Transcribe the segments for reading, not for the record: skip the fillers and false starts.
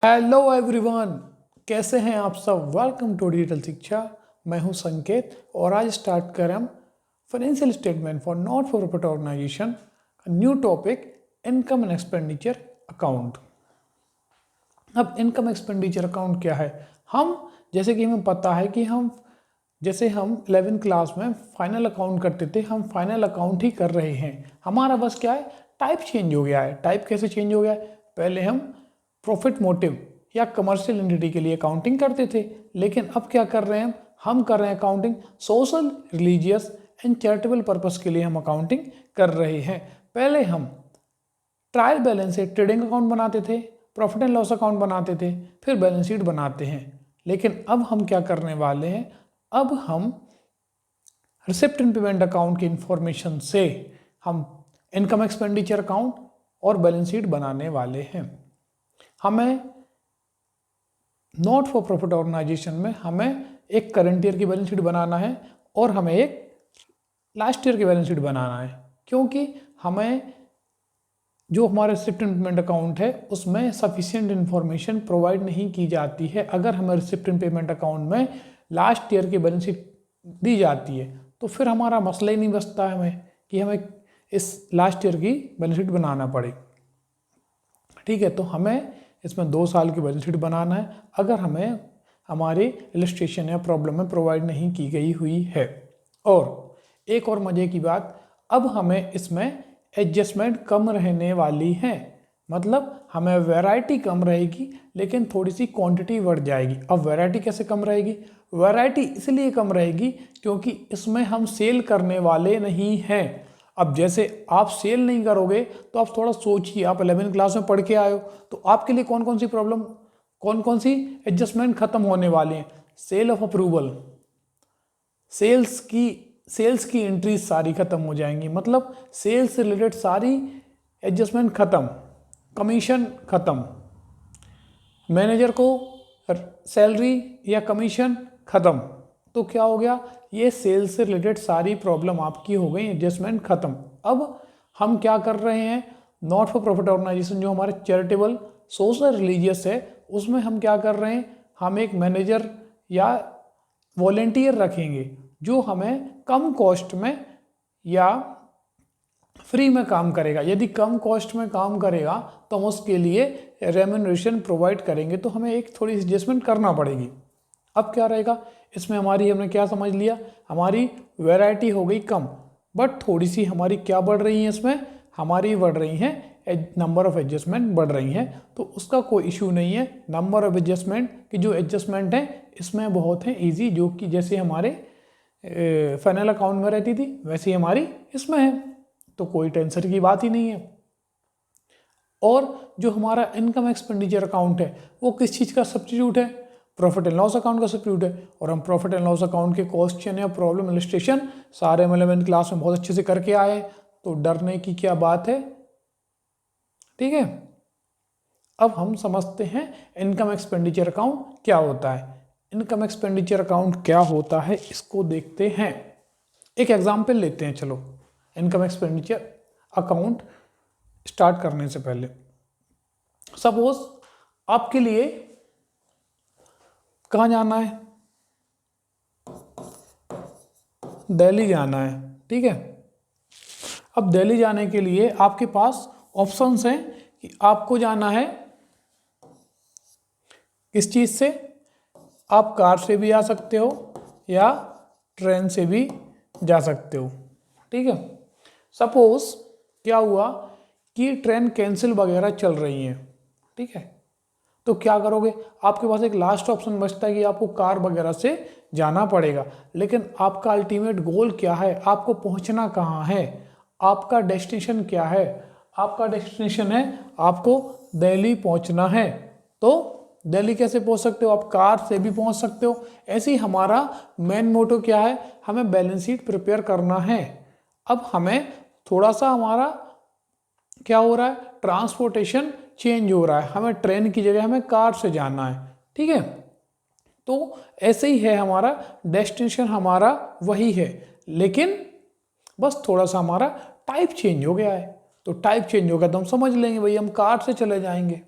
Hello everyone, कैसे हैं आप सब। वेलकम टू डिजिटल शिक्षा। मैं हूं संकेत और आज स्टार्ट करें हम financial statement for not for profit organisation, new topic income and expenditure account. अब इनकम एक्सपेंडिचर अकाउंट क्या है। हम जैसे कि हमें पता है कि हम 11वीं क्लास में फाइनल अकाउंट करते थे, हम फाइनल अकाउंट ही कर रहे हैं। हमारा बस क्या है, टाइप चेंज हो गया है। टाइप कैसे चेंज हो गया है, पहले हम प्रॉफिट मोटिव या कमर्शियल एंटिटी के लिए अकाउंटिंग करते थे, लेकिन अब क्या कर रहे हैं, हम कर रहे हैं accounting social, religious and charitable purpose के लिए हम अकाउंटिंग कर रहे हैं। पहले हम ट्रायल बैलेंस से ट्रेडिंग अकाउंट बनाते थे, प्रॉफिट एंड लॉस अकाउंट बनाते थे, फिर बैलेंस शीट बनाते हैं। लेकिन अब हम क्या करने वाले हैं, अब हम रिसिप्ट एंड पेमेंट अकाउंट की इंफॉर्मेशन से हम इनकम एक्सपेंडिचर अकाउंट और बैलेंस शीट बनाने वाले हैं। हमें नॉट फॉर प्रॉफिट ऑर्गेनाइजेशन में हमें एक करंट ईयर की बैलेंस शीट बनाना है और हमें एक लास्ट ईयर की बैलेंस शीट बनाना है, क्योंकि हमें जो हमारा रिसिप्ट एंड पेमेंट अकाउंट है उसमें सफिशिएंट इन्फॉर्मेशन प्रोवाइड नहीं की जाती है। अगर हमें रिसिप्ट एंड पेमेंट अकाउंट में लास्ट ईयर की बैलेंस शीट दी जाती है तो फिर हमारा मसला ही नहीं बचता है हमें कि हमें इस लास्ट ईयर की बैलेंस शीट बनाना पड़े। ठीक है, तो हमें इसमें 2 साल की बैलेंस शीट बनाना है अगर हमें हमारी इलस्ट्रेशन या प्रॉब्लम में प्रोवाइड नहीं की गई हुई है। और एक और मज़े की बात, अब हमें इसमें एडजस्टमेंट कम रहने वाली है। मतलब हमें वैरायटी कम रहेगी लेकिन थोड़ी सी क्वांटिटी बढ़ जाएगी। अब वैरायटी कैसे कम रहेगी, वैरायटी इसलिए कम रहेगी क्योंकि इसमें हम सेल करने वाले नहीं हैं। अब जैसे आप सेल नहीं करोगे तो आप थोड़ा सोचिए, आप 11वीं क्लास में पढ़ के आए हो तो आपके लिए कौन कौन सी प्रॉब्लम, कौन कौन सी एडजस्टमेंट खत्म होने वाली हैं। सेल ऑफ अप्रूवल, सेल्स की एंट्री सारी खत्म हो जाएंगी, मतलब सेल्स से रिलेटेड सारी एडजस्टमेंट खत्म, कमीशन खत्म, मैनेजर को सैलरी या कमीशन खत्म। तो क्या हो गया, ये सेल्स से रिलेटेड सारी प्रॉब्लम आपकी हो गई, एडजस्टमेंट खत्म। अब हम क्या कर रहे हैं, नॉट फॉर प्रॉफिट ऑर्गेनाइजेशन जो हमारे चैरिटेबल सोशल रिलीजियस है उसमें हम क्या कर रहे हैं, हम एक मैनेजर या वॉलेंटियर रखेंगे जो हमें कम कॉस्ट में या फ्री में काम करेगा। यदि कम कॉस्ट में काम करेगा तो हम उसके लिए रेम्यूनरेशन प्रोवाइड करेंगे, तो हमें एक थोड़ी एडजस्टमेंट करना पड़ेगी। अब क्या रहेगा इसमें, हमने क्या समझ लिया, हमारी वैरायटी हो गई कम, बट थोड़ी सी हमारी क्या बढ़ रही है, इसमें हमारी बढ़ रही हैं नंबर ऑफ एडजस्टमेंट बढ़ रही हैं। तो उसका कोई इशू नहीं है, नंबर ऑफ एडजस्टमेंट की जो एडजस्टमेंट है इसमें बहुत है ईजी, जो कि जैसे हमारे फाइनल अकाउंट में रहती थी वैसे ही हमारी इसमें है, तो कोई टेंशन की बात ही नहीं है। और जो हमारा इनकम एक्सपेंडिचर अकाउंट है वो किस चीज़ का सब्स्टिट्यूट है, प्रॉफिट एंड लॉस अकाउंट का सब्स्टिट्यूट है। और हम प्रॉफिट एंड लॉस अकाउंट के क्वेश्चन या प्रॉब्लम इलस्ट्रेशन सारे 11वीं क्लास में बहुत अच्छे से करके आए, तो डरने की क्या बात है। ठीक है, अब हम समझते हैं इनकम एक्सपेंडिचर अकाउंट क्या होता है। इनकम एक्सपेंडिचर अकाउंट क्या होता है इसको देखते हैं, एक एग्जाम्पल लेते हैं। चलो, इनकम एक्सपेंडिचर अकाउंट स्टार्ट करने से पहले सपोज आपके लिए कहाँ जाना है, दिल्ली जाना है। ठीक है, अब दिल्ली जाने के लिए आपके पास ऑप्शंस हैं कि आपको जाना है किस चीज़ से, आप कार से भी जा सकते हो या ट्रेन से भी जा सकते हो। ठीक है, सपोज क्या हुआ कि ट्रेन कैंसिल वगैरह चल रही हैं। ठीक है, तो क्या करोगे, आपके पास एक लास्ट ऑप्शन बचता है कि आपको कार वगैरह से जाना पड़ेगा। लेकिन आपका अल्टीमेट गोल क्या है, आपको पहुंचना कहाँ है, आपका डेस्टिनेशन क्या है। आपका डेस्टिनेशन है आपको दिल्ली पहुंचना है, तो दिल्ली कैसे पहुंच सकते हो, आप कार से भी पहुंच सकते हो। ऐसे ही हमारा मेन मोटो क्या है, हमें बैलेंस शीट प्रिपेयर करना है। अब हमें थोड़ा सा हमारा क्या हो रहा है, ट्रांसपोर्टेशन चेंज हो रहा है, हमें ट्रेन की जगह हमें कार से जाना है। ठीक है, तो ऐसे ही है, हमारा डेस्टिनेशन हमारा वही है, लेकिन बस थोड़ा सा हमारा टाइप चेंज हो गया है। तो टाइप चेंज हो गया तो हम समझ लेंगे भाई हम कार से चले जाएंगे।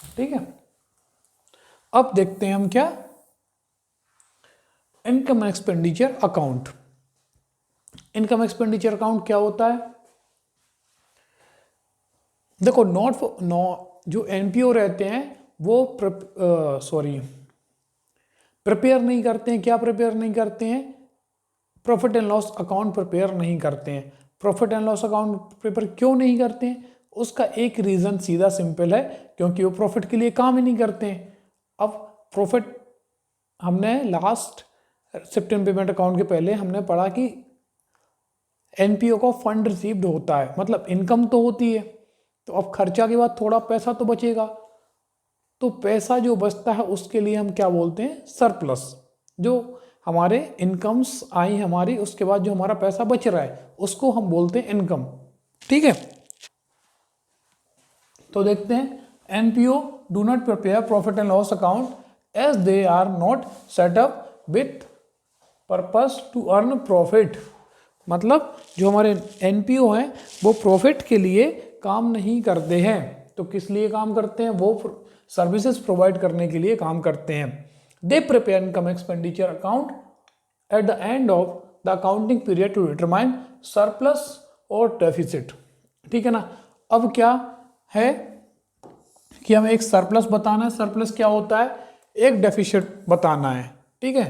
ठीक है। अब देखते हैं हम क्या, income expenditure account. Income expenditure account क्या होता है? देखो जो एनपीओ रहते हैं वो प्रिपेयर नहीं करते हैं। क्या प्रिपेयर नहीं करते हैं? Profit and loss account prepare नहीं करते हैं। Profit and loss account prepare क्यों नहीं करते हैं? उसका एक रीज़न सीधा सिंपल है, क्योंकि वो प्रॉफिट के लिए काम ही नहीं करते हैं। अब प्रॉफिट, हमने लास्ट सेप्टेम्बर पेमेंट अकाउंट के पहले हमने पढ़ा कि एनपीओ को फंड रिसीव्ड होता है, मतलब इनकम तो होती है, तो अब खर्चा के बाद थोड़ा पैसा तो बचेगा, तो पैसा जो बचता है उसके लिए हम क्या बोलते हैं? सरप्लस। जो हमारे इनकम्स आई हमारी, उसके बाद जो हमारा पैसा बच रहा है उसको हम बोलते हैं इनकम। ठीक है, तो देखते हैं, NPO do not prepare profit and loss account as they are not set up with purpose to earn profit. मतलब जो हमारे एनपीओ हैं वो प्रॉफिट के लिए काम नहीं करते हैं। तो किस लिए काम करते हैं? वो सर्विसेज प्रोवाइड करने के लिए काम करते हैं। They prepare income expenditure account at the end of the accounting period to determine surplus और डेफिसिट। ठीक है ना। अब क्या है कि हमें एक सरप्लस बताना है। सरप्लस क्या होता है? एक डेफिसिट बताना है। ठीक है,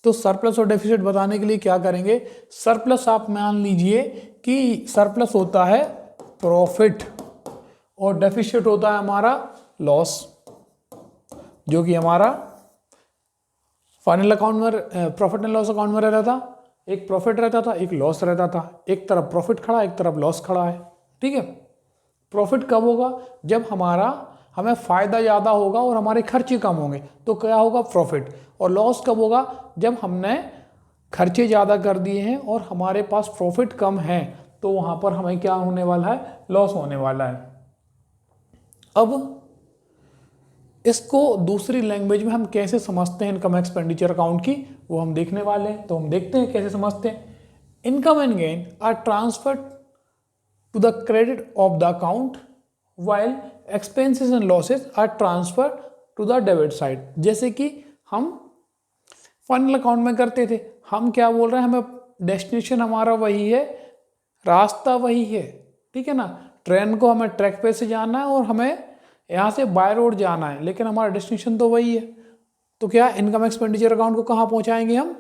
तो सरप्लस और डेफिसिट बताने के लिए क्या करेंगे? सरप्लस आप मान लीजिए कि सरप्लस होता है प्रॉफिट और डेफिसिट होता है हमारा लॉस, जो कि हमारा फाइनल अकाउंट में, प्रॉफिट एंड लॉस अकाउंट में रहता था। एक प्रॉफिट रहता था, एक लॉस रहता था। एक तरफ प्रॉफिट खड़ा, एक तरफ लॉस खड़ा है। ठीक है, प्रॉफिट कब होगा? जब हमें फ़ायदा ज़्यादा होगा और हमारे खर्चे कम होंगे, तो क्या होगा? प्रॉफिट। और लॉस कब होगा? जब हमने खर्चे ज़्यादा कर दिए हैं और हमारे पास प्रॉफिट कम है, तो वहाँ पर हमें क्या होने वाला है? लॉस होने वाला है। अब इसको दूसरी लैंग्वेज में हम कैसे समझते हैं इनकम एक्सपेंडिचर अकाउंट की, वो हम देखने वाले हैं। तो हम देखते हैं कैसे समझते हैं। Income and gain are transferred to the credit of the account while expenses and losses are transferred to the debit side. जैसे कि हम फाइनल अकाउंट में करते थे, हम क्या बोल रहे हैं? हमें डेस्टिनेशन हमारा वही है, रास्ता वही है। ठीक है ना, ट्रेन को हमें ट्रैक पे से जाना है और हमें यहाँ से बाय रोड जाना है, लेकिन हमारा डेस्टिनेशन तो वही है। तो क्या इनकम एक्सपेंडिचर अकाउंट को कहाँ पहुँचाएंगे हम?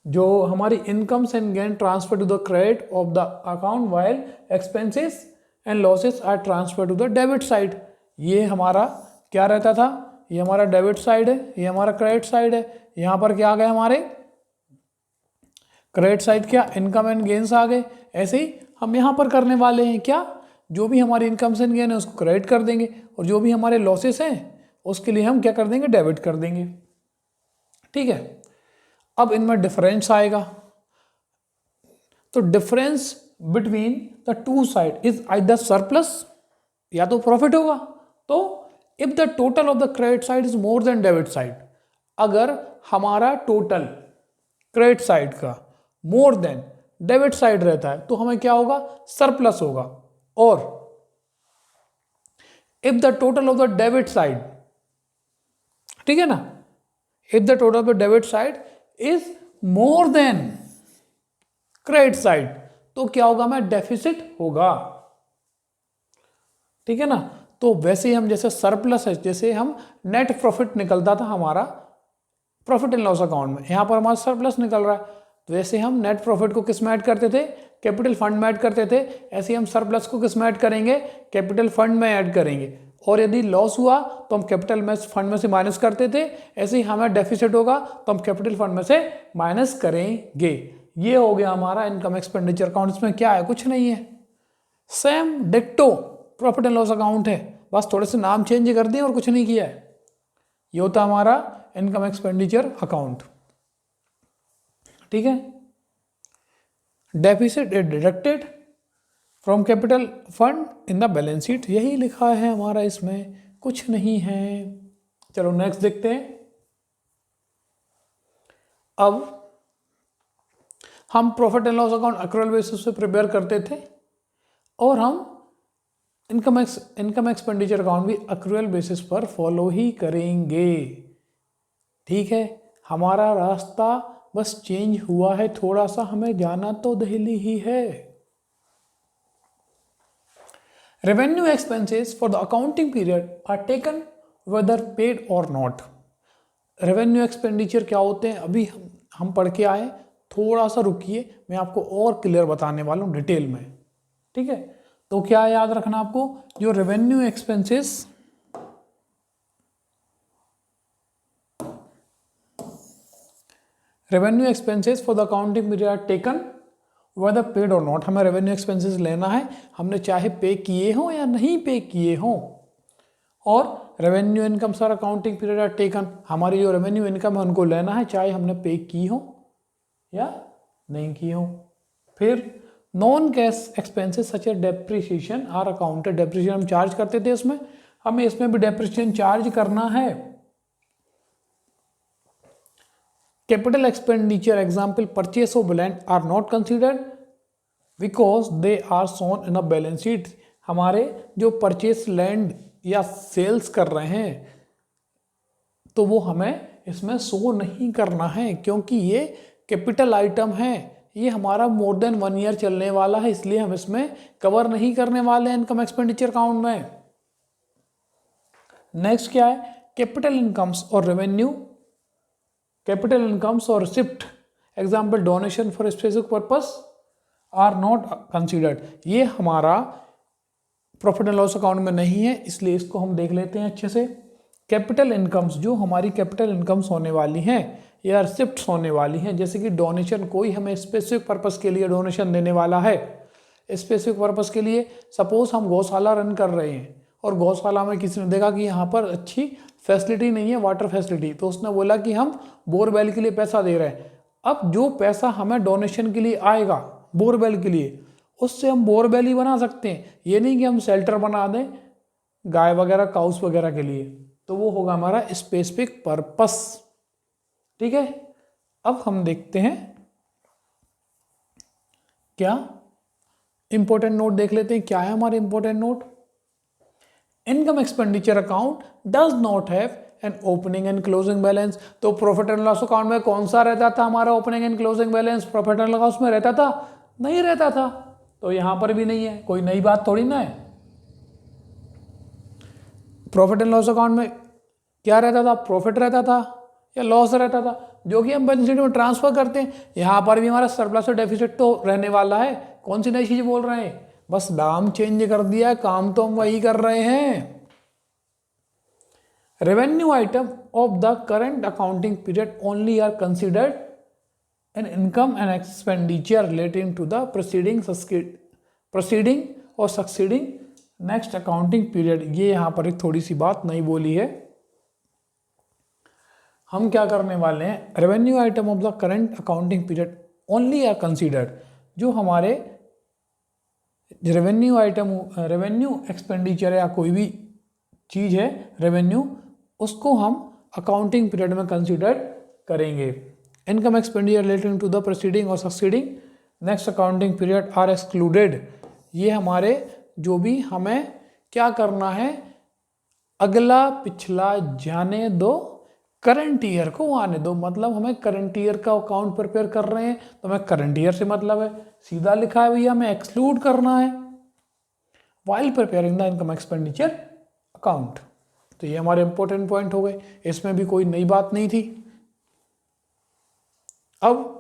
जो हमारी incomes and gain transfer to the credit of the account while expenses and losses are transfer to the debit side. ये हमारा क्या रहता था? ये हमारा डेबिट साइड है, ये हमारा क्रेडिट साइड है। यहाँ पर क्या आ गए? हमारे क्रेडिट साइड क्या? इनकम एंड गेन्स आ गए। ऐसे ही हम यहाँ पर करने वाले हैं क्या? जो भी हमारी इनकम्स एंड गेन है उसको क्रेडिट कर देंगे, और जो भी हमारे लॉसेस हैं उसके लिए हम क्या कर देंगे? डेबिट कर देंगे। ठीक है, अब इनमें डिफरेंस आएगा। तो difference between the two side is either surplus, या तो प्रॉफिट होगा। तो if the total of the credit side is more than debit side, अगर हमारा टोटल क्रेडिट साइड का मोर देन डेबिट साइड रहता है तो हमें क्या होगा? सरप्लस होगा। और if the total of the debit side, ठीक है ना, if the total of the debit side is more than credit side, तो क्या होगा? हमें डेफिसिट होगा। ठीक है ना। तो वैसे ही हम जैसे सरप्लस है, जैसे हम नेट प्रॉफिट निकलता था हमारा प्रॉफिट एंड लॉस अकाउंट में, यहां पर हमारा सरप्लस निकल रहा है, तो वैसे हम नेट प्रॉफिट को किस में ऐड करते थे? कैपिटल फंड में ऐड करते थे। ऐसे ही हम सरप्लस को किस में ऐड करेंगे? कैपिटल फंड में ऐड करेंगे। और यदि लॉस हुआ तो हम कैपिटल में फंड में से माइनस करते थे। ऐसे ही हमें डेफिसिट होगा तो हम कैपिटल फंड में से माइनस करेंगे। ये हो गया हमारा इनकम एक्सपेंडिचर अकाउंट। इसमें क्या है? कुछ नहीं है, सेम डिक्टो प्रॉफिट एंड लॉस अकाउंट है, बस थोड़े से नाम चेंज कर दिए और कुछ नहीं किया है। ये होता हमारा इनकम एक्सपेंडिचर अकाउंट। ठीक है, deficit is deducted from capital fund in the balance sheet, यही लिखा है हमारा, इसमें कुछ नहीं है। चलो नेक्स्ट देखते हैं। अब हम profit and loss account accrual basis पे प्रिपेयर करते थे, और हम इनकम एक्सपेंडिचर अकाउंट भी अक्रूअल बेसिस पर फॉलो ही करेंगे। ठीक है, हमारा रास्ता बस चेंज हुआ है थोड़ा सा, हमें जाना तो दिल्ली ही है। Revenue expenses for the accounting period are taken whether paid और नॉट। रेवेन्यू एक्सपेंडिचर क्या होते हैं अभी हम पढ़ के आए, थोड़ा सा रुकिए, मैं आपको और क्लियर बताने वाला हूँ डिटेल में। ठीक है, तो क्या याद रखना आपको, जो revenue expenses for the accounting period are taken whether paid और नॉट। हमें रेवेन्यू एक्सपेंसेस लेना है, हमने चाहे पे किए हों या नहीं पे किए हों। और revenue income sir accounting period are taken, हमारी जो रेवेन्यू इनकम है उनको लेना है चाहे हमने पे की हो या नहीं की हो। फिर non cash expenses such as depreciation are accounted. Depreciation हम चार्ज करते थे उसमें, हमें इसमें भी डेप्रिसिएशन चार्ज करना है। Capital expenditure example purchase of land are not considered because they are shown in a balance sheet. हमारे जो परचेस लैंड या सेल्स कर रहे हैं तो वो हमें इसमें शो नहीं करना है, क्योंकि ये कैपिटल आइटम है, ये हमारा मोर देन 1 ईयर चलने वाला है, इसलिए हम इसमें कवर नहीं करने वाले हैं इनकम एक्सपेंडिचर अकाउंट में। नेक्स्ट क्या है, कैपिटल इनकम्स और रेवेन्यू, कैपिटल इनकम्स और receipt example donation for specific purpose are not considered. ये हमारा प्रॉफिट एंड लॉस अकाउंट में नहीं है, इसलिए इसको हम देख लेते हैं अच्छे से। कैपिटल इनकम्स, जो हमारी कैपिटल इनकम्स होने वाली हैं या रिसिप्ट्स होने वाली हैं, जैसे कि डोनेशन, कोई हमें स्पेसिफिक पर्पस के लिए डोनेशन देने वाला है, स्पेसिफिक पर्पस के लिए, सपोज हम गौशाला रन कर रहे हैं और गौशाला में किसी ने देखा कि यहाँ पर अच्छी फैसिलिटी नहीं है, वाटर फैसिलिटी, तो उसने बोला कि हम बोरवेल के लिए पैसा दे रहे हैं। अब जो पैसा हमें डोनेशन के लिए आएगा बोरवेल के लिए, उससे हम बोरवेल ही बना सकते हैं, ये नहीं कि हम शेल्टर बना दें गाय वगैरह काउस वगैरह के लिए, तो वो होगा हमारा स्पेसिफिक पर्पस। ठीक है, अब हम देखते हैं क्या इंपॉर्टेंट नोट देख लेते हैं। क्या है हमारे important note, income expenditure account does not have an opening and closing balance. तो प्रॉफिट एंड लॉस अकाउंट में कौन सा रहता था हमारा opening and closing balance, profit and loss में रहता था, नहीं रहता था, तो यहां पर भी नहीं है, कोई नई बात थोड़ी ना है। प्रॉफिट एंड लॉस अकाउंट में क्या रहता था, प्रॉफिट रहता था या लॉस रहता था, जो कि हम बैलेंस शीट में ट्रांसफर करते हैं। यहां पर भी हमारा सरप्लस और डेफिसिट तो रहने वाला है, कौन सी नई चीज बोल रहे हैं, बस नाम चेंज कर दिया है, काम तो हम वही कर रहे हैं। Revenue item of the current accounting period only are considered an income and expenditure relating to the proceeding और सक्सीडिंग नेक्स्ट अकाउंटिंग पीरियड। ये यहां पर एक थोड़ी सी बात नहीं बोली है, हम क्या करने वाले हैं, revenue item of the current accounting period only are considered, जो हमारे रेवेन्यू आइटम, रेवेन्यू एक्सपेंडिचर या कोई भी चीज़ है रेवेन्यू, उसको हम अकाउंटिंग पीरियड में कंसिडर करेंगे। Income expenditure relating to the proceeding और succeeding next accounting period are excluded. ये हमारे जो भी हमें क्या करना है, अगला पिछला जाने दो, करंट ईयर को आने दो। मतलब हमें करंट ईयर का अकाउंट प्रिपेयर कर रहे हैं तो हमें करंट ईयर से मतलब है, सीधा लिखा है भैया, हमें एक्सक्लूड करना है while preparing the income expenditure account. तो ये हमारे इंपॉर्टेंट पॉइंट हो गए, इसमें भी कोई नई बात नहीं थी। अब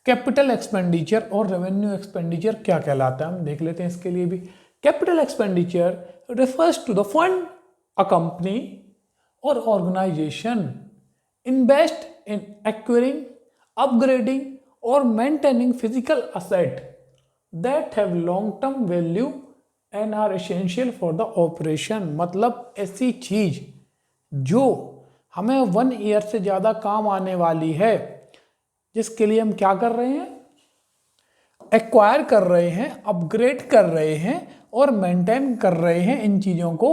कैपिटल एक्सपेंडिचर और रेवेन्यू एक्सपेंडिचर क्या कहलाता है हम देख लेते हैं इसके लिए भी। Capital expenditure refers to the fund a company or organization invest in acquiring, upgrading और maintaining physical asset that have long term value and are essential for the operation. मतलब ऐसी चीज जो हमें 1 ईयर से ज्यादा काम आने वाली है, जिसके लिए हम क्या कर रहे हैं, एक्वायर कर रहे हैं, अपग्रेड कर रहे हैं और मेंटेन कर रहे हैं इन चीजों को,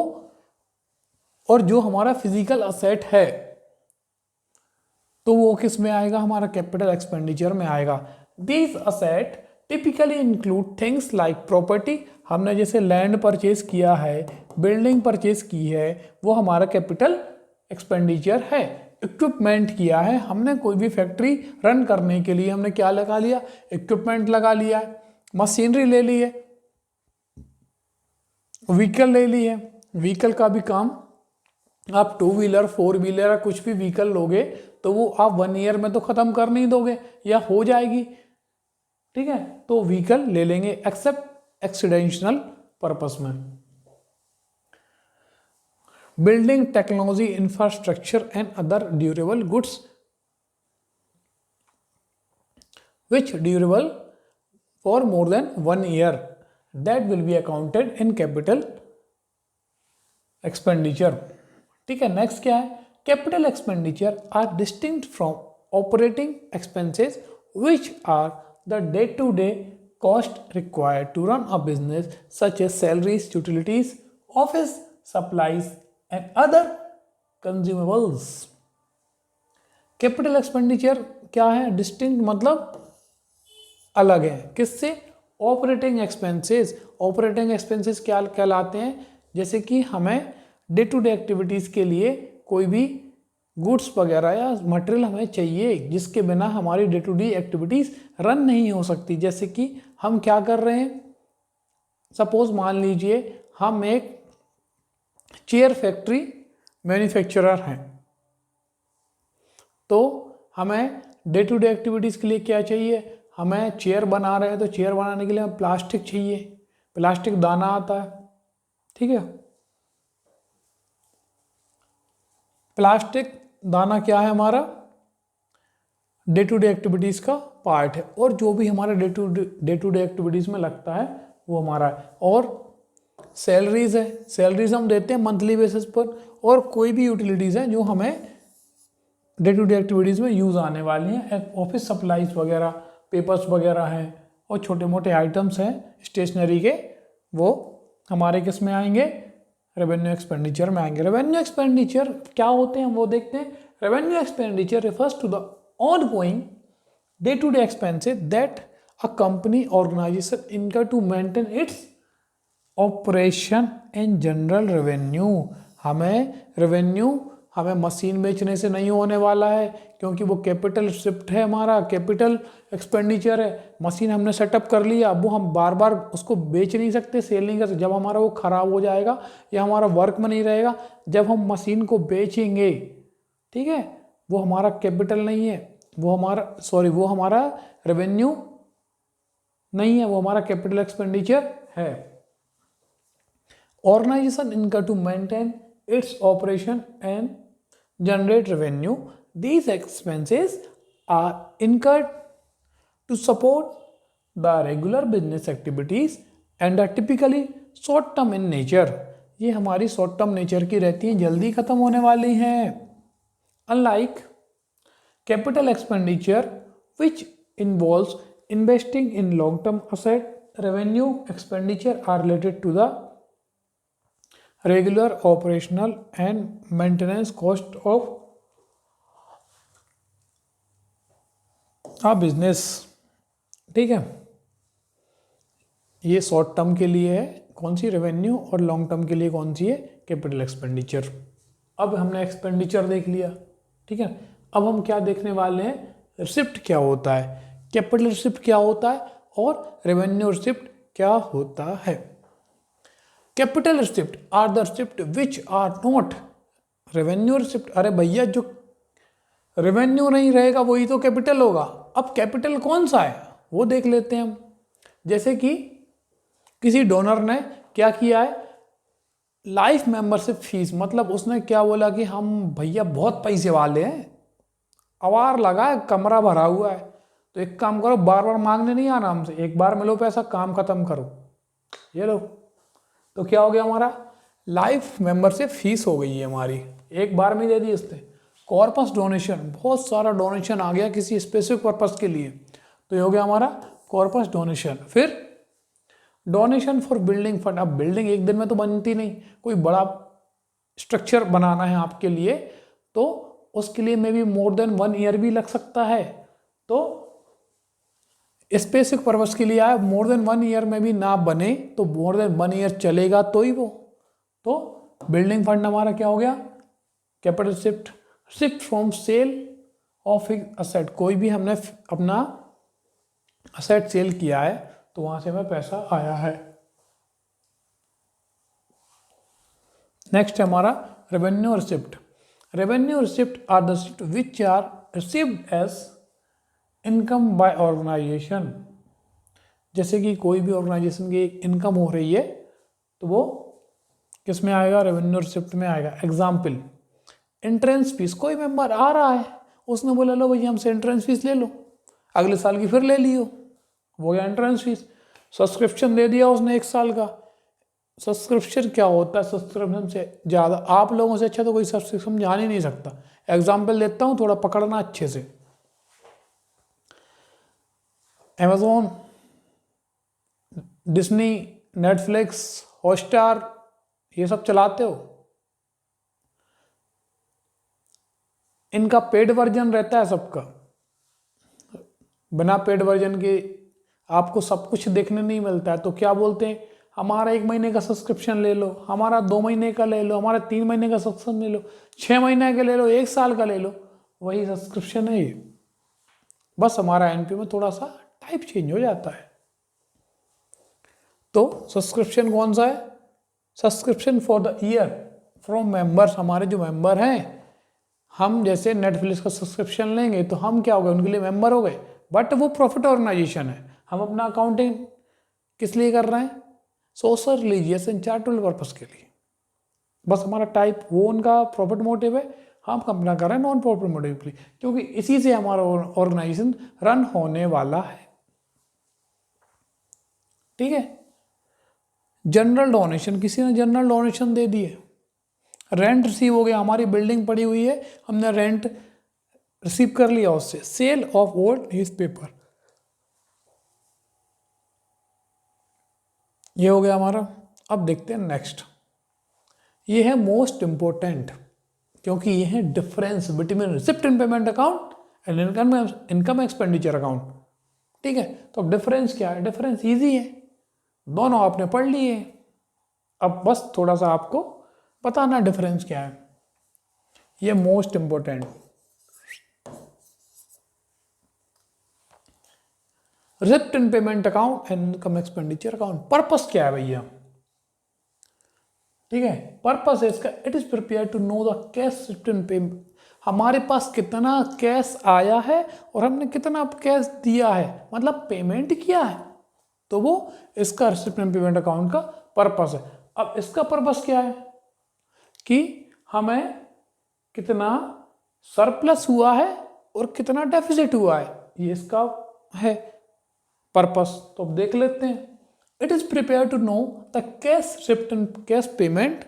और जो हमारा फिजिकल असेट है तो वो किस में आएगा, हमारा कैपिटल एक्सपेंडिचर में आएगा। These asset typically include things like property, हमने जैसे लैंड परचेज किया है, बिल्डिंग परचेज की है, वो हमारा कैपिटल एक्सपेंडिचर है। इक्विपमेंट किया है, हमने कोई भी फैक्ट्री रन करने के लिए हमने क्या लगा लिया, इक्विपमेंट लगा लिया है, मशीनरी ले ली है, व्हीकल ले ली है। व्हीकल का भी काम आप 2 व्हीलर 4 व्हीलर कुछ भी व्हीकल लोगे तो वो आप 1 ईयर में तो खत्म कर नहीं दोगे या हो जाएगी, ठीक है। तो व्हीकल ले लेंगे एक्सेप्ट एक्सीडेंशनल पर्पस में। Building technology infrastructure and other durable goods which durable for more than 1 year that will be accounted in capital expenditure, ठीक है। नेक्स्ट क्या है, capital expenditure are distinct from operating expenses which are the day to day cost required to run a business such as salaries, utilities, office supplies and other consumables. Capital expenditure क्या है, distinct मतलब अलग है, किससे, operating expenses. Operating expenses क्या कहलाते हैं, जैसे कि हमें डे टू डे एक्टिविटीज़ के लिए कोई भी गुड्स वगैरह या मटेरियल हमें चाहिए जिसके बिना हमारी day to day activities run नहीं हो सकती। जैसे कि हम क्या कर रहे हैं, सपोज मान लीजिए हम एक चेयर फैक्ट्री मैन्युफैक्चरर हैं, तो हमें डे टू डे एक्टिविटीज़ के लिए क्या चाहिए, हमें चेयर बना रहे हैं तो चेयर बनाने के लिए हमें प्लास्टिक चाहिए, प्लास्टिक दाना आता है, ठीक है। प्लास्टिक दाना क्या है, हमारा डे टू डे एक्टिविटीज़ का पार्ट है, और जो भी हमारे डे टू डे एक्टिविटीज़ में लगता है वो हमारा है। और सैलरीज है, सैलरीज हम देते हैं मंथली बेसिस पर, और कोई भी यूटिलिटीज़ हैं जो हमें डे टू डे एक्टिविटीज़ में यूज़ आने वाली हैं, ऑफिस सप्लाईज वगैरह, पेपर्स वगैरह हैं, और छोटे मोटे आइटम्स हैं स्टेशनरी के, वो हमारे किस में आएंगे, रेवेन्यू एक्सपेंडिचर में आएंगे। रेवेन्यू एक्सपेंडिचर क्या होते हैं वो देखते हैं। Revenue expenditure refers to the ongoing day to day expenses that a company organization incur to maintain its operation and general revenue. हमें रेवेन्यू हमें मशीन बेचने से नहीं होने वाला है, क्योंकि वो कैपिटल शिफ्ट है, हमारा कैपिटल एक्सपेंडिचर है। मशीन हमने सेटअप कर लिया, अब वो हम बार बार उसको बेच नहीं सकते, सेल नहीं कर सकते। जब हमारा वो ख़राब हो जाएगा या हमारा वर्क में नहीं रहेगा, जब हम मशीन को बेचेंगे, ठीक है, वो हमारा कैपिटल नहीं है, वो हमारा रेवेन्यू नहीं है, वो हमारा कैपिटल एक्सपेंडिचर है। ऑर्गेनाइजेशन इनका to maintain its operation and generate revenue. These expenses are incurred to support the regular business activities and are typically short term in nature. ये हमारी शॉर्ट टर्म नेचर की रहती हैं, जल्दी खत्म होने वाली हैं। Unlike capital expenditure which involves investing in long term asset, revenue expenditure are related to the regular operational and maintenance cost of business, ठीक है। ये शॉर्ट टर्म के लिए है कौन सी, रेवेन्यू, और लॉन्ग टर्म के लिए कौन सी है, कैपिटल एक्सपेंडिचर। अब हमने एक्सपेंडिचर देख लिया, ठीक है। अब हम क्या देखने वाले हैं, रिसिप्ट क्या होता है, कैपिटल रिसिप्ट क्या होता है, और रेवेन्यू रिसिप्ट क्या होता है। Capital receipt are the receipt which are not revenue receipt. अरे भैया, जो रेवेन्यू नहीं रहेगा वही तो कैपिटल होगा। अब कैपिटल कौन सा है वो देख लेते हैं हम। जैसे कि किसी डोनर ने क्या किया है, लाइफ मेंबरशिप फीस, मतलब उसने क्या बोला कि हम भैया बहुत पैसे वाले हैं, अवार लगा है, कमरा भरा हुआ है, तो एक काम करो, बार बार मांगने नहीं आना हमसे, एक बार मिलो पैसा, काम खत्म करो, ये लो। तो क्या हो गया, हमारा लाइफ मेंबरशिप फीस हो गई है हमारी, एक बार में दे दी उसने। कॉर्पस डोनेशन, बहुत सारा डोनेशन आ गया किसी स्पेसिफिक पर्पस के लिए, तो ये हो गया हमारा कॉर्पस डोनेशन। फिर डोनेशन फॉर बिल्डिंग फंड, अब बिल्डिंग एक दिन में तो बनती नहीं, कोई बड़ा स्ट्रक्चर बनाना है आपके लिए, तो उसके लिए may be more than 1 year भी लग सकता है। तो स्पेसिफिक पर्पस के लिए आया, मोर देन 1 ईयर में भी ना बने तो मोर देन 1 ईयर चलेगा तो ही वो। तो बिल्डिंग फंड हमारा क्या हो गया, capital shift from sale of asset, कोई भी हमने अपना असेट सेल किया है तो वहां से हमें पैसा आया है। नेक्स्ट है हमारा revenue receipt. Revenue receipt are the receipt which are received as income by organisation. जैसे कि कोई भी ऑर्गेनाइजेशन की इनकम हो रही है तो वो किस में आएगा, रेवेन्यू रिसिप्ट में आएगा। एग्जाम्पल, एंट्रेंस फीस, कोई मेंबर आ रहा है, उसने बोला लो भैया हमसे एंट्रेंस फीस ले लो, अगले साल की फिर ले लियो, वो गया एंट्रेंस फीस। सब्सक्रिप्शन दे दिया उसने 1 साल का। सब्सक्रिप्शन क्या होता है, सब्सक्रिप्शन से ज़्यादा आप लोगों से अच्छा तो कोई सब्सक्रिप्शन जान ही नहीं सकता। एग्जाम्पल देता हूँ, थोड़ा पकड़ना अच्छे से। अमेज़ॉन, डिज्नी, नेटफ्लिक्स, हॉटस्टार, ये सब चलाते हो, इनका पेड वर्जन रहता है सबका। बिना पेड वर्जन के आपको सब कुछ देखने नहीं मिलता है, तो क्या बोलते हैं, हमारा 1 महीने का सब्सक्रिप्शन ले लो, हमारा 2 महीने का ले लो, हमारा 3 महीने का सब्सक्रिप्शन ले लो, 6 महीने का ले लो, 1 साल का ले लो, वही सब्सक्रिप्शन है ये। बस हमारा एनपी में थोड़ा सा टाइप चेंज हो जाता है। तो सब्सक्रिप्शन कौन सा है, subscription for the year from members, हमारे जो मेंबर हैं, हम जैसे नेटफ्लिक्स का सब्सक्रिप्शन लेंगे तो हम क्या हो गए, उनके लिए मेंबर हो गए, बट वो प्रॉफिट ऑर्गेनाइजेशन है। हम अपना अकाउंटिंग किस लिए कर रहे हैं, social, religious and charitable purpose के लिए। बस हमारा टाइप वो उनका प्रॉफिट मोटिव है, हम अपना कर रहे हैं नॉन प्रॉफिट मोटिव के लिए, क्योंकि इसी से हमारा ऑर्गेनाइजेशन रन होने वाला है। ठीक है। जनरल डोनेशन, किसी ने जनरल डोनेशन दे दिए, रेंट रिसीव हो गया, हमारी बिल्डिंग पड़ी हुई है, हमने रेंट रिसीव कर लिया उससे। सेल ऑफ ओल्ड न्यूज़पेपर, ये हो गया हमारा। अब देखते हैं नेक्स्ट, ये है मोस्ट इंपॉर्टेंट, क्योंकि ये है difference between receipt and payment account and income expenditure account. ठीक है, तो डिफरेंस क्या है, डिफरेंस इजी है, दोनों आपने पढ़ लिए। अब बस थोड़ा सा आपको बताना डिफरेंस क्या है, ये most important. Receipt and payment account and income expenditure account, purpose क्या है भैया, ठीक है, पर्पस है इसका, it is prepare to know the cash receipt and payment, हमारे पास कितना कैश आया है और हमने कितना कैश दिया है, मतलब पेमेंट किया है, तो वो इसका रिसिप्ट एंड पेमेंट अकाउंट का पर्पस है। अब इसका पर्पस क्या है कि हमें कितना सरप्लस हुआ है और कितना डेफिसिट हुआ है, ये इसका है पर्पस। तो अब देख लेते हैं, it is prepare to know the cash receipt and cash payment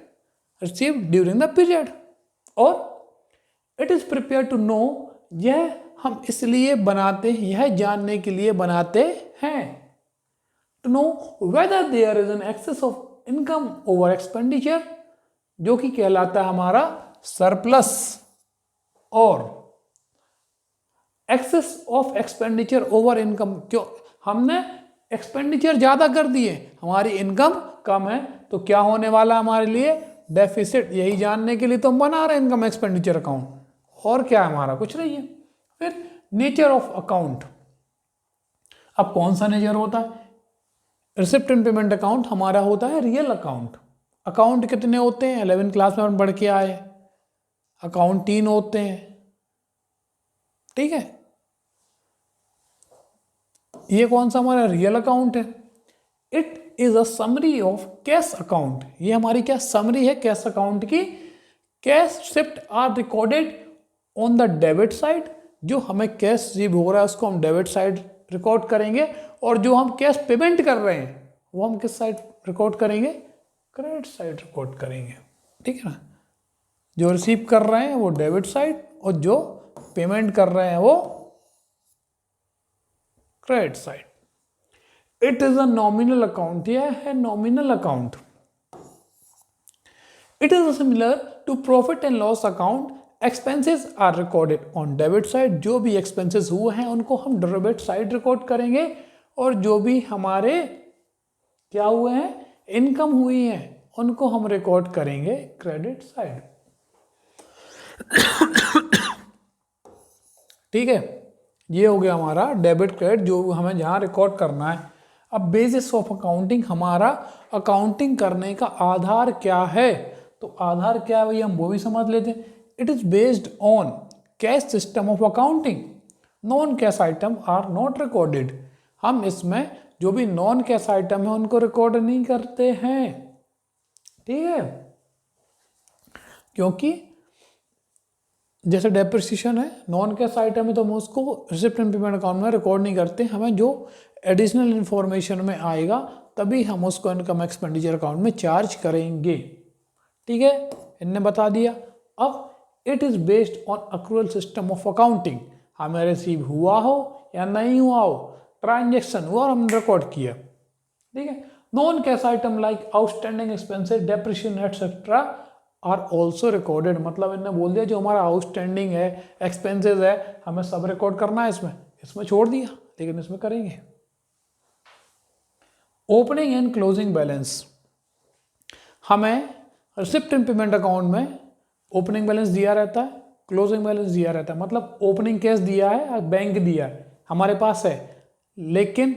received during the period, और it is prepare to know, यह हम इसलिए बनाते हैं, यह जानने के लिए बनाते हैं, to know whether there is an excess of income over expenditure, जो कि कहलाता है हमारा सरप्लस, और excess of expenditure over income, क्यों हमने एक्सपेंडिचर ज्यादा कर दिए, हमारी इनकम कम है, तो क्या होने वाला हमारे लिए, डेफिसिट। यही जानने के लिए तो हम बना रहे हैं इनकम एक्सपेंडिचर अकाउंट, और क्या है हमारा, कुछ नहीं है। फिर नेचर ऑफ अकाउंट, अब कौन सा नेचर होता है, रिसिप्ट एंड पेमेंट अकाउंट हमारा होता है रियल अकाउंट। अकाउंट कितने होते हैं, 11 क्लास में हम पढ़ के आए, अकाउंट 3 होते हैं। ठीक है, ये कौन सा हमारा रियल अकाउंट है, it is a summary of cash account, ये हमारी क्या समरी है कैश अकाउंट की। Cash receipt are recorded on the debit side, जो हमें कैश रिसीव हो रहा है उसको हम डेबिट साइड रिकॉर्ड करेंगे, और जो हम कैश पेमेंट कर रहे हैं वो हम किस साइड रिकॉर्ड करेंगे, क्रेडिट साइड रिकॉर्ड करेंगे। ठीक है ना, जो रिसीव कर रहे हैं वो डेबिट साइड, और जो पेमेंट कर रहे हैं वो credit side. It is a nominal account, यह है nominal account. It is similar to profit and loss account, expenses are recorded on debit side, जो भी एक्सपेंसेस हुए हैं उनको हम डेबिट साइड रिकॉर्ड करेंगे, और जो भी हमारे क्या हुए हैं, इनकम हुई है, उनको हम रिकॉर्ड करेंगे क्रेडिट साइड। ठीक है, ये हो गया हमारा डेबिट क्रेडिट जो हमें जहाँ रिकॉर्ड करना है। अब बेसिस ऑफ अकाउंटिंग, हमारा अकाउंटिंग करने का आधार क्या है, तो आधार क्या है भाई हम वो भी समझ लेते हैं। It is based on cash system of accounting, non cash item are not recorded. हम इसमें जो भी नॉन कैश आइटम है उनको रिकॉर्ड नहीं करते हैं, ठीक है, क्योंकि जैसे डेप्रिसिएशन है नॉन कैश आइटम है तो हम उसको रिसिप्ट एंड पेमेंट अकाउंट में रिकॉर्ड नहीं करते। हमें जो एडिशनल इन्फॉर्मेशन में आएगा तभी हम उसको इनकम एक्सपेंडिचर अकाउंट में चार्ज करेंगे, ठीक है, इनने बता दिया। अब it is based on accrual system of accounting, हमें रिसीव हुआ हो या नहीं हुआ हो, ट्रांजेक्शन हुआ और हमने रिकॉर्ड किया, ठीक है। Non cash item like outstanding expenses, depreciation etcetera are also recorded, मतलब इन्होंने बोल दिया जो हमारा आउटस्टैंडिंग है, एक्सपेंसेस है, हमें सब रिकॉर्ड करना है, इसमें छोड़ दिया, लेकिन इसमें करेंगे। ओपनिंग एंड क्लोजिंग बैलेंस, हमें रिसिप्ट एंड पेमेंट अकाउंट में ओपनिंग बैलेंस दिया रहता है, क्लोजिंग बैलेंस दिया रहता है, मतलब ओपनिंग कैश दिया है, बैंक दिया है, हमारे पास है, लेकिन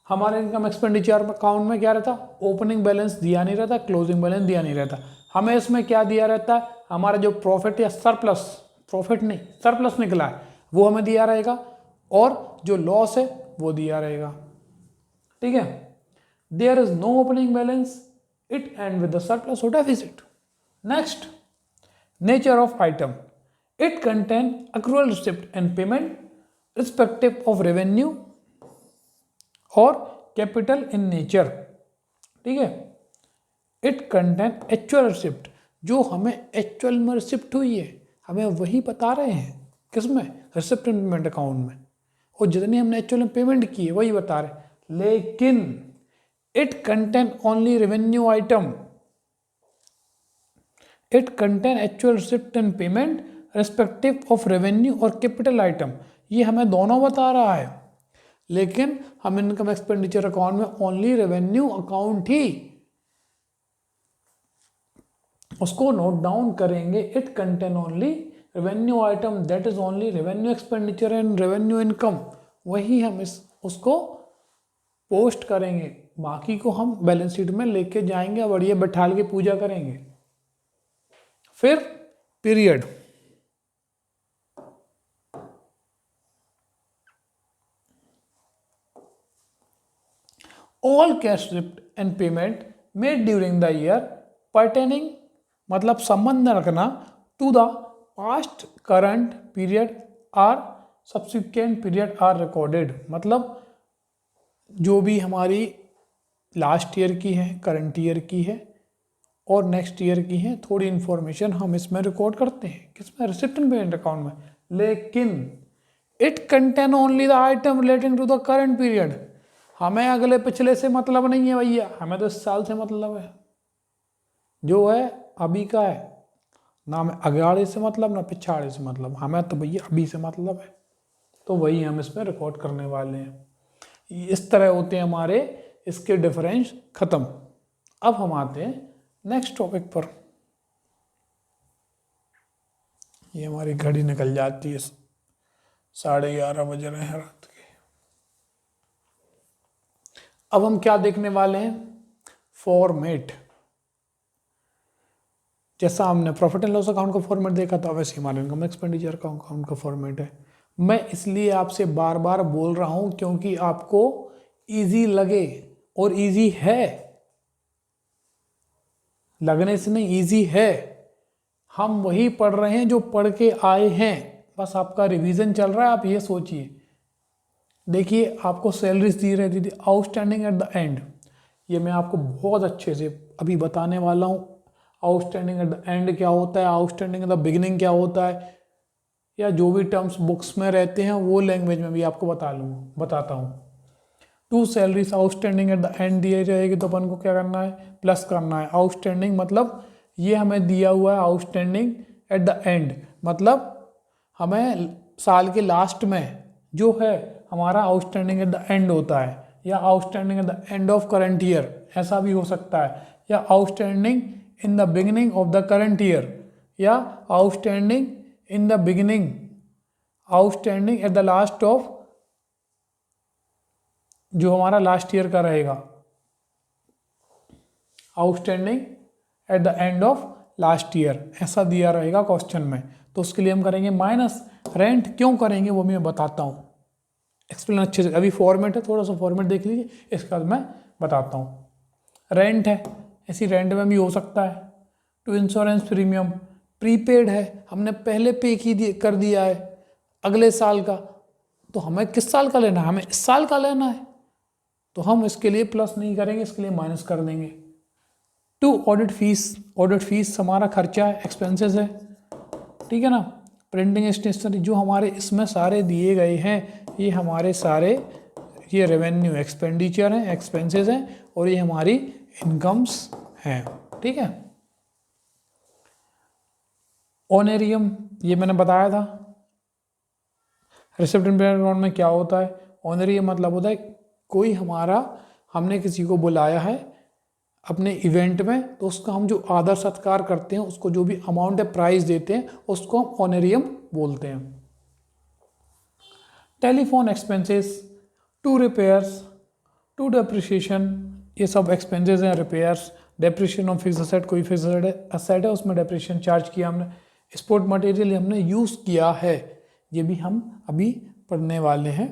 हमारे इनकम एक्सपेंडिचर अकाउंट में क्या रहता, ओपनिंग बैलेंस दिया नहीं रहता, क्लोजिंग बैलेंस दिया नहीं रहता। हमें इसमें क्या दिया रहता है, हमारा जो प्रॉफिट या सरप्लस, प्रॉफिट नहीं सरप्लस निकला है वो हमें दिया रहेगा, और जो लॉस है वो दिया रहेगा, ठीक है। There is no opening balance, it end with the surplus और deficit. Next, nature of item, it contain accrual receipt and payment respective of revenue or capital in nature, ठीक है। इट कंटेन एक्चुअल रिसिप्ट, जो हमें actual में receipt हुई है हमें वही बता रहे हैं, किसमें, रिसिप्ट एंड पेमेंट अकाउंट में, और जितनी हमने एक्चुअल में पेमेंट की है वही बता रहे हैं। लेकिन it contain only revenue item, it contain actual receipt and payment respective of revenue or capital item, ये हमें दोनों बता रहा है, लेकिन हम इनकम एक्सपेंडिचर अकाउंट में ओनली रेवेन्यू अकाउंट ही उसको नोट डाउन करेंगे। It contain only revenue item, that is only revenue expenditure and revenue income, वही हम उसको पोस्ट करेंगे, बाकी को हम बैलेंस शीट में लेके जाएंगे, बढ़िया बैठाल के पूजा करेंगे। फिर period, all cash receipt and payment made during the year pertaining, मतलब संबंध रखना, to the past current period or subsequent period are recorded, मतलब जो भी हमारी लास्ट ईयर की है, करंट ईयर की है और नेक्स्ट ईयर की है, थोड़ी इन्फॉर्मेशन हम इसमें रिकॉर्ड करते हैं, किसमें, रिसिप्ट एंड पेमेंट अकाउंट में। लेकिन it contain only the item relating to the current period, हमें अगले पिछले से मतलब नहीं है भैया, हमें तो इस साल से मतलब है, जो है अभी का है, ना हमें अगाड़े से मतलब ना पिछाड़े से मतलब, हमें तो भैया अभी से मतलब है, तो वही हम इसमें रिकॉर्ड करने वाले हैं। इस तरह होते हैं हमारे इसके डिफरेंस खत्म। अब हम आते हैं नेक्स्ट टॉपिक पर। ये हमारी घड़ी निकल जाती है, 11:30 बज रहे हैं रात के। अब हम क्या देखने वाले हैं, फॉर्मेट। जैसा हमने प्रॉफिट एंड लॉस अकाउंट का फॉर्मेट देखा था, वैसे हमारे इनकम एक्सपेंडिचर अकाउंट का फॉर्मेट है। मैं इसलिए आपसे बार बार बोल रहा हूं क्योंकि आपको इजी लगे, और इजी है, लगने से नहीं, इजी है। हम वही पढ़ रहे हैं जो पढ़ के आए हैं, बस आपका रिवीजन चल रहा है। आप ये सोचिए, देखिए आपको सैलरीज दी रहती थी आउटस्टैंडिंग एट द एंड, ये मैं आपको बहुत अच्छे से अभी बताने वाला हूँ। आउटस्टैंडिंग एट द एंड क्या होता है, आउटस्टैंडिंग एट द बिगिनिंग क्या होता है, या जो भी टर्म्स बुक्स में रहते हैं वो लैंग्वेज में भी आपको बताता हूँ। To salaries outstanding at the end दी रहेगी तो अपन को क्या करना है, प्लस करना है। आउटस्टैंडिंग मतलब ये हमें दिया हुआ है आउटस्टैंडिंग एट द एंड, मतलब हमें साल के लास्ट में जो है हमारा आउटस्टैंडिंग एट द एंड होता है, या outstanding at the end of current year, ऐसा भी हो सकता है, या outstanding in the beginning of the current year, या outstanding in the beginning, outstanding at the last of, जो हमारा लास्ट ईयर का रहेगा, outstanding at the end of last year, ऐसा दिया रहेगा क्वेश्चन में। तो उसके लिए हम करेंगे माइनस रेंट। क्यों करेंगे वो भी मैं बताता हूँ, एक्सप्लेन अच्छे से। अभी फॉर्मेट है, थोड़ा सा फॉर्मेट देख लीजिए, इसके बाद मैं बताता हूँ। रेंट है, ऐसी रेंट में भी हो सकता है। टू इंश्योरेंस प्रीमियम, प्रीपेड है, हमने पहले पे कर दिया है अगले साल का, तो हमें किस साल का लेना है, हमें इस साल का लेना है, तो हम इसके लिए प्लस नहीं करेंगे, इसके लिए माइनस कर देंगे। To audit fees, audit fees हमारा खर्चा है, एक्सपेंसेस है, ठीक है ना। प्रिंटिंग स्टेशनरी, जो हमारे इसमें सारे दिए गए हैं, ये हमारे सारे ये रेवेन्यू एक्सपेंडिचर हैं, एक्सपेंसेस हैं, और ये हमारी इनकम्स हैं, ठीक है। ऑनरेरियम, ये मैंने बताया था। रिसिप्ट इन बैकग्राउंड में क्या होता है, ऑनरेरियम मतलब होता है कोई हमारा, हमने किसी को बुलाया है अपने इवेंट में, तो उसका हम जो आदर सत्कार करते हैं, उसको जो भी अमाउंट है प्राइस देते हैं, उसको हम ऑनरेरियम बोलते हैं। Telephone expenses, to repairs, to depreciation, ये सब एक्सपेंसेस हैं। Repairs, depreciation of fix asset, कोई फिक्स असेट है उसमें डेप्रिसिएशन चार्ज किया हमने। स्पोर्ट मटेरियल हमने यूज़ किया है, ये भी हम अभी पढ़ने वाले हैं,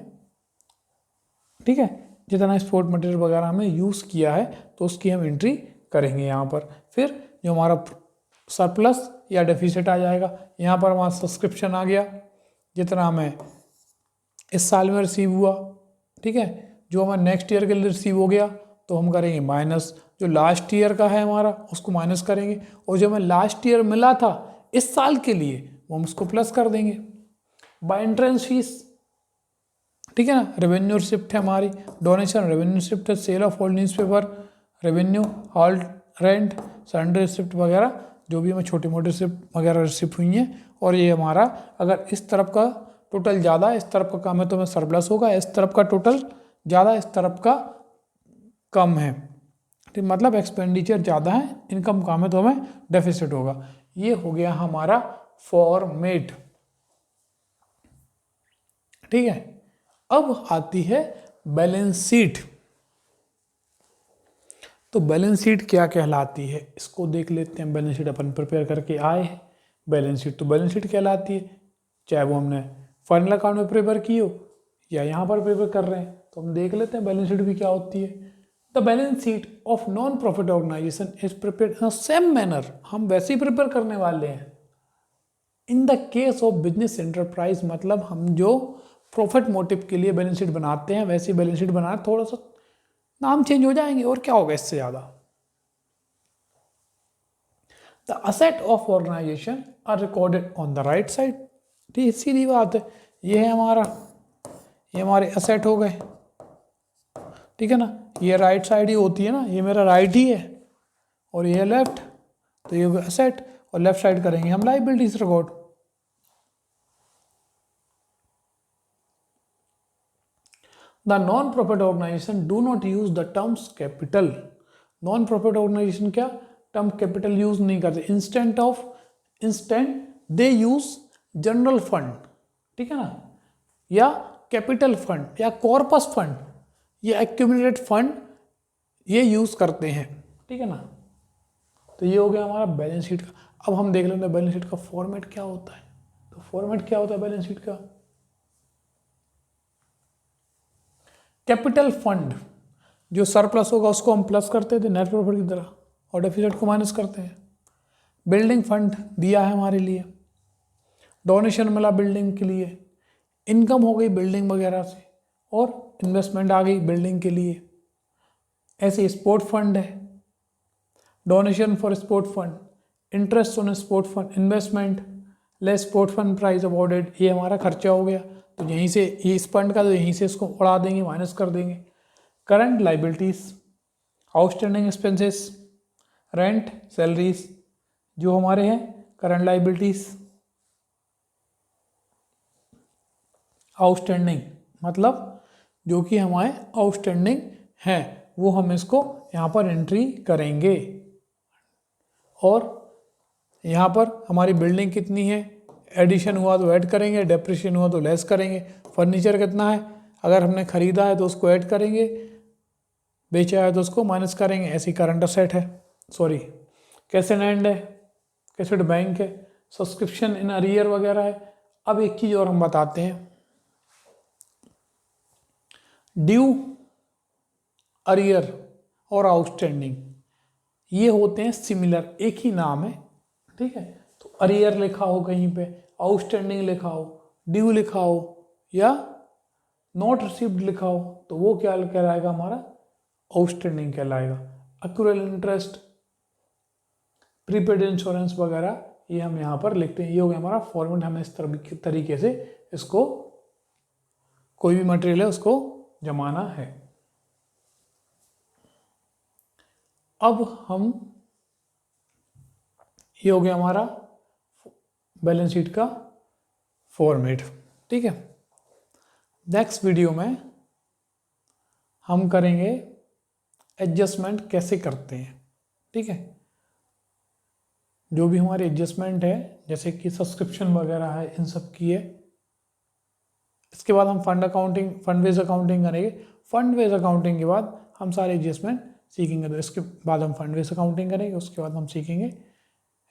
ठीक है। जितना स्पोर्ट मटेरियल वगैरह हमने यूज़ किया है तो उसकी हम एंट्री करेंगे यहाँ पर। फिर जो हमारा सरप्लस या डेफिसिट आ जाएगा, यहाँ पर हमारा सब्सक्रिप्शन आ गया, जितना हमें इस साल में रिसीव हुआ, ठीक है। जो हमें नेक्स्ट ईयर के लिए रिसीव हो गया तो हम करेंगे माइनस, जो लास्ट ईयर का है हमारा उसको माइनस करेंगे, और जो हमें लास्ट ईयर मिला था इस साल के लिए वो हम उसको प्लस कर देंगे। बाय एंट्रेंस फीस, ठीक है ना। रेवेन्यू रिसिप्ट है हमारी, डोनेशन रेवेन्यू रिसिप्ट है, sale of old newspaper revenue, hall rent, surrender receipt वगैरह, जो भी हमें छोटी मोटी रिसिप्ट वगैरह रिसिप्ट हुई हैं। और ये हमारा अगर इस तरफ का टोटल ज़्यादा है, इस तरफ का कम है, तो हमें सरप्लस होगा, इस तरफ का टोटल ज़्यादा, इस तरफ का कम है, ठीक, मतलब एक्सपेंडिचर ज़्यादा है, इनकम कम है, तो हमें डेफिसिट होगा। ये हो गया हमारा फॉर्मेट, ठीक है। अब आती है बैलेंस शीट। तो बैलेंस शीट क्या कहलाती है, इसको देख लेते हैं। बैलेंस शीट अपन प्रिपेयर करके आए हैं। बैलेंस शीट तो बैलेंस शीट कहलाती है, चाहे वो हमने फाइनल अकाउंट में प्रिपेयर की हो या यहाँ पर प्रिपेयर कर रहे हैं। तो हम देख लेते हैं बैलेंस शीट भी क्या होती है। The balance sheet of non profit organisation is prepared in same manner, हम वैसे ही प्रिपेयर करने वाले हैं। In the case of business enterprise, मतलब हम जो प्रॉफिट मोटिव के लिए बैलेंस शीट बनाते हैं वैसी बैलेंस शीट बनाना, थोड़ा सा नाम चेंज हो जाएंगे और क्या होगा इससे ज़्यादा। The asset of organisation are recorded on the right side, ठीक, सीधी बात है। ये है हमारा, ये हमारे असेट हो गए, ठीक है ना। ये राइट साइड ही होती है ना, ये मेरा राइट ही है और ये लेफ्ट, तो ये हो गया असेट, और लेफ्ट साइड करेंगे हम liabilities record. The non profit organisation do not use the terms capital. Non profit organisation क्या टर्म कैपिटल यूज नहीं करते। Instead they use general fund, ठीक है ना, या कैपिटल फंड या कॉर्पस फंड या एक्यूमुलेटेड फंड, ये यूज करते हैं, ठीक है ना। तो ये हो गया हमारा बैलेंस शीट का। अब हम देख लेते हैं बैलेंस शीट का फॉर्मेट क्या होता है। तो फॉर्मेट क्या होता है बैलेंस शीट का, कैपिटल फंड, जो सरप्लस होगा उसको हम प्लस करते थे नेट प्रॉफिट की तरह, और डेफिसिट को माइनस करते हैं। बिल्डिंग फंड दिया है हमारे लिए, डोनेशन मिला बिल्डिंग के लिए, इनकम हो गई बिल्डिंग वगैरह से, और इन्वेस्टमेंट आ गई बिल्डिंग के लिए। ऐसे स्पोर्ट फंड है, donation for sport fund, interest on sport fund, investment less sport fund price awarded, ये हमारा खर्चा हो गया, तो यहीं से ये इस फंड का, तो यहीं से इसको उड़ा देंगे, माइनस कर देंगे। Current liabilities, outstanding expenses, rent, salaries, जो हमारे हैं करंट लाइबिलिटीज। आउटस्टैंडिंग मतलब जो कि हमारे आउटस्टैंडिंग हैं, वो हम इसको यहाँ पर एंट्री करेंगे। और यहाँ पर हमारी बिल्डिंग कितनी है, एडिशन हुआ तो ऐड करेंगे, डेप्रिशिएशन हुआ तो लेस करेंगे। फर्नीचर कितना है, अगर हमने ख़रीदा है तो उसको ऐड करेंगे, बेचा है तो उसको माइनस करेंगे। ऐसी करंट असेट है, सॉरी कैश इन हैंड है, कैसेट बैंक है, सब्सक्रिप्शन इन अरियर वगैरह है। अब एक चीज़ और हम बताते हैं, ड्यू, अरियर और आउटस्टैंडिंग ये होते हैं सिमिलर, एक ही नाम है, ठीक है। तो अरियर लिखा हो कहीं पे, आउटस्टैंडिंग लिखा हो, ड्यू लिखा हो या नॉट रिसीव्ड लिखा हो, तो वो क्या कहलाएगा, हमारा आउटस्टैंडिंग कहलाएगा। एक्यूरेल इंटरेस्ट, प्रीपेड इंश्योरेंस वगैरह ये हम यहाँ पर लिखते हैं। ये हो गया हमारा फॉर्मेट, हमें इस तरीके से इसको कोई भी मटेरियल है उसको जमाना है। अब हम, ये हो गया हमारा बैलेंस शीट का फॉर्मेट, ठीक है। नेक्स्ट वीडियो में हम करेंगे एडजस्टमेंट कैसे करते हैं, ठीक है। जो भी हमारी एडजस्टमेंट है, जैसे कि सब्सक्रिप्शन वगैरह है, इन सब की है। इसके बाद हम फंड बेस्ड अकाउंटिंग करेंगे। फंड बेस्ड अकाउंटिंग के बाद हम सारे एडजस्टमेंट सीखेंगे। तो इसके बाद हम फंड बेस्ड अकाउंटिंग करेंगे, उसके बाद हम सीखेंगे